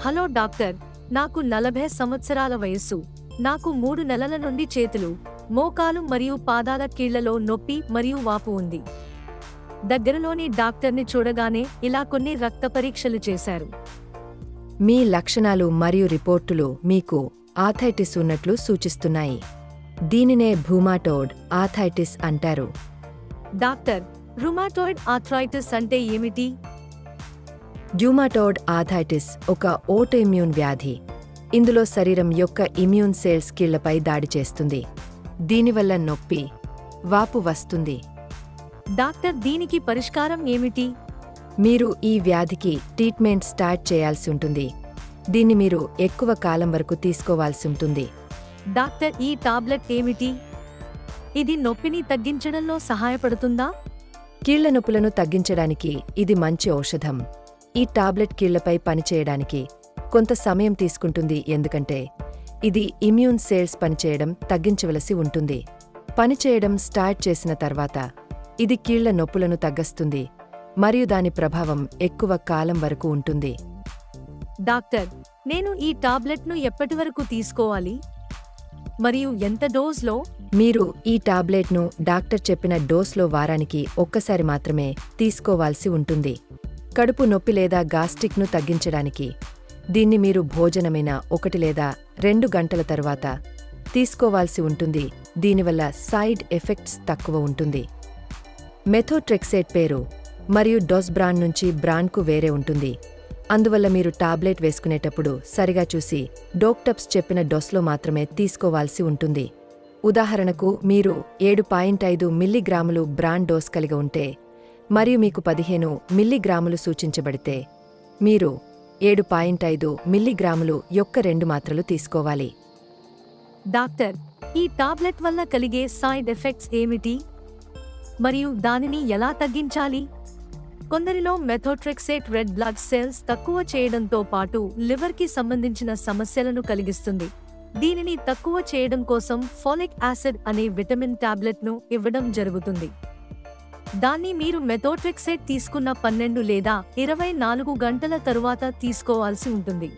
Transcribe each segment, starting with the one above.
Hello doctor, నాకు 40 సంవత్సరాల వయస్సు. నాకు 3 నెలల నుండి చేతులు, మోకాలు మరియు పాదాల కీళ్లలో నొప్పి మరియు వాపు ఉంది. దగ్గరలోని డాక్టర్ని చూడగానే ఇలా కొన్ని రక్త పరీక్షలు చేశారు. మీ లక్షణాలు మరియు రిపోర్టులు మీకు ఆర్థైటిస్ ఉన్నట్లు సూచిస్తున్నాయి. దీనినే రూమాటోయిడ్ ఆర్థైటిస్ అంటారు. డాక్టర్, రుమాటాయిడ్ ఆర్థరైటిస్ అంటే ఏమిటి? రూమాటోయిడ్ ఆర్థైటిస్ ఒక ఆటోఇమ్యూన్ వ్యాధి. ఇందులో శరీరం యొక్క ఇమ్యూన్ సెల్స్ కీళ్లపై దాడి చేస్తుంది. దీనివల్ల నొప్పి, వాపు వస్తుంది. డాక్టర్, దీనికి పరిష్కారం ఏమిటి? మీరు ఈ వ్యాధికి ట్రీట్మెంట్ స్టార్ట్ చేయాల్సి ఉంటుంది. దీన్ని మీరు ఎక్కువ కాలం వరకు తీసుకోవాల్సి ఉంటుంది. డాక్టర్, ఈ టాబ్లెట్ ఏమిటి? ఇది నొప్పిని తగ్గించడంలో సహాయపడుతుందా? కీళ్ల నొప్పులను తగ్గించడానికి ఇది మంచి ఔషధం. ఈ టాబ్లెట్ కీళ్లపై పనిచేయడానికి కొంత సమయం తీసుకుంటుంది, ఎందుకంటే ఇది ఇమ్యూన్ సెల్స్ పనిచేయడం తగ్గించవలసి ఉంటుంది. పనిచేయడం స్టార్ట్ చేసిన తర్వాత ఇది కీళ్ల నొప్పులను తగ్గిస్తుంది మరియు దాని ప్రభావం ఎక్కువ కాలం వరకు ఉంటుంది. డాక్టర్, నేను ఈ టాబ్లెట్ను ఎప్పటివరకు తీసుకోవాలి మరియు ఎంత డోస్లో? మీరు ఈ టాబ్లెట్ను డాక్టర్ చెప్పిన డోస్లో వారానికి ఒక్కసారి మాత్రమే తీసుకోవాల్సి ఉంటుంది. కడుపు నొప్పి లేదా గాస్ట్రిక్ను తగ్గించడానికి దీన్ని మీరు భోజనమైన 1 లేదా 2 గంటల తరువాత తీసుకోవాల్సి ఉంటుంది. దీనివల్ల సైడ్ ఎఫెక్ట్స్ తక్కువ ఉంటుంది. మెథోట్రెక్సేట్ పేరు మరియు డోస్ బ్రాండ్ నుంచి బ్రాండ్కు వేరే ఉంటుంది. అందువల్ల మీరు టాబ్లెట్ వేసుకునేటప్పుడు సరిగా చూసి డాక్టర్స్ చెప్పిన డోస్లో మాత్రమే తీసుకోవాల్సి ఉంటుంది. ఉదాహరణకు, మీరు 7.5 మిల్లీగ్రాములు బ్రాండ్ డోస్ కలిగి ఉంటే మరియు మీకు 15 మిల్లీగ్రాములు సూచించబడితే మీరు 7.5 మిల్లీగ్రాములు యొక్క 2 మాత్రలు తీసుకోవాలి. డాక్టర్, ఈ టాబ్లెట్ వల్ల కలిగే సైడ్ ఎఫెక్ట్స్ ఏమిటి మరియు దానిని ఎలా తగ్గించాలి? కొందరిలో మెథోట్రెక్సేట్ రెడ్ బ్లడ్ సెల్స్ తక్కువ చేయడంతో పాటు లివర్కి సంబంధించిన సమస్యలను కలిగిస్తుంది. దీనిని తక్కువ చేయడం కోసం ఫోలిక్ యాసిడ్ అనే విటమిన్ టాబ్లెట్ను ఇవ్వడం జరుగుతుంది. దాన్ని మీరు మెథోట్రెక్సేట్ తీసుకున్న 12 లేదా 24 గంటల తరువాత తీసుకోవాల్సి ఉంటుంది.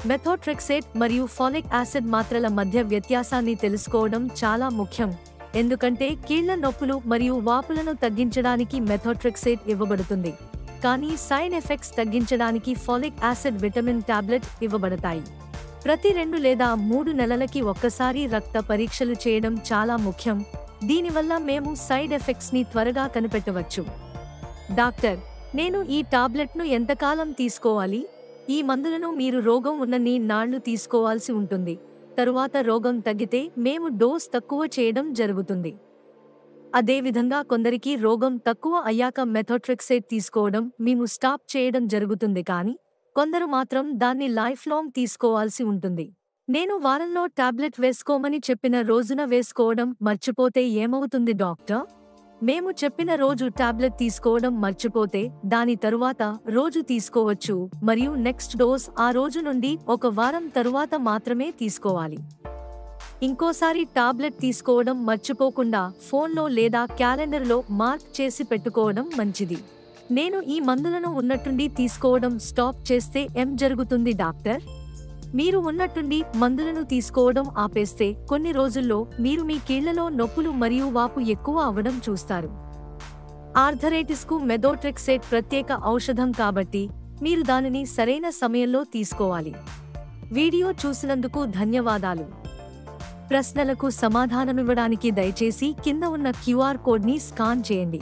మెథోట్రెక్సేట్ మరియు ఫోలిక్ యాసిడ్ మాత్రల మధ్య వ్యత్యాసాన్ని తెలుసుకోవడం చాలా ముఖ్యం, ఎందుకంటే కీళ్ల నొప్పులు మరియు వాపులను తగ్గించడానికి మెథోట్రెక్సేట్ ఇవ్వబడుతుంది, కానీ సైడ్ ఎఫెక్ట్స్ తగ్గించడానికి ఫోలిక్ యాసిడ్ విటమిన్ టాబ్లెట్ ఇవ్వబడతాయి. ప్రతి 2 లేదా 3 నెలలకి ఒక్కసారి రక్త పరీక్షలు చేయడం చాలా ముఖ్యం. దీనివల్ల మేము సైడ్ ఎఫెక్ట్స్ ని త్వరగా కనిపెట్టవచ్చు. డాక్టర్, నేను ఈ టాబ్లెట్ను ఎంతకాలం తీసుకోవాలి? ఈ మందులను మీరు రోగం ఉన్నన్ని నాళ్లు తీసుకోవాల్సి ఉంటుంది. తరువాత రోగం తగ్గితే మేము డోస్ తక్కువ చేయడం జరుగుతుంది. అదేవిధంగా కొందరికి రోగం తక్కువ అయ్యాక మెథోట్రెక్సేట్ తీసుకోవడం మేము స్టాప్ చేయడం జరుగుతుంది, కానీ కొందరు మాత్రం దాన్ని లైఫ్ లాంగ్ తీసుకోవాల్సి ఉంటుంది. నేను వారంలో టాబ్లెట్ వేసుకోమని చెప్పిన రోజున వేసుకోవడం మర్చిపోతే ఏమవుతుంది డాక్టర్? మేము చెప్పిన రోజు టాబ్లెట్ తీసుకోవడం మర్చిపోతే దాని తరువాత రోజు తీసుకోవచ్చు మరియు నెక్స్ట్ డోస్ ఆ రోజు నుండి 1 వారం తరువాత మాత్రమే తీసుకోవాలి. ఇంకోసారి టాబ్లెట్ తీసుకోవడం మర్చిపోకుండా ఫోన్లో లేదా క్యాలెండర్లో మార్క్ చేసి పెట్టుకోవడం మంచిది. నేను ఈ మందులను ఉన్నట్టుండి తీసుకోవడం స్టాప్ చేస్తే ఏం జరుగుతుంది డాక్టర్? మీరు ఉన్నట్టుండి మందులను తీసుకోవడం ఆపేస్తే కొన్ని రోజుల్లో మీరు మీ కీళ్లలో నొప్పులు మరియు వాపు ఎక్కువ అవ్వడం చూస్తారు. ఆర్థరైటిస్కు మెథోట్రెక్సేట్ ప్రత్యేక ఔషధం కాబట్టి మీరు దానిని సరైన సమయంలో తీసుకోవాలి. వీడియో చూసినందుకు ధన్యవాదాలు. ప్రశ్నలకు సమాధానమివ్వడానికి దయచేసి కింద ఉన్న QR కోడ్ని స్కాన్ చేయండి.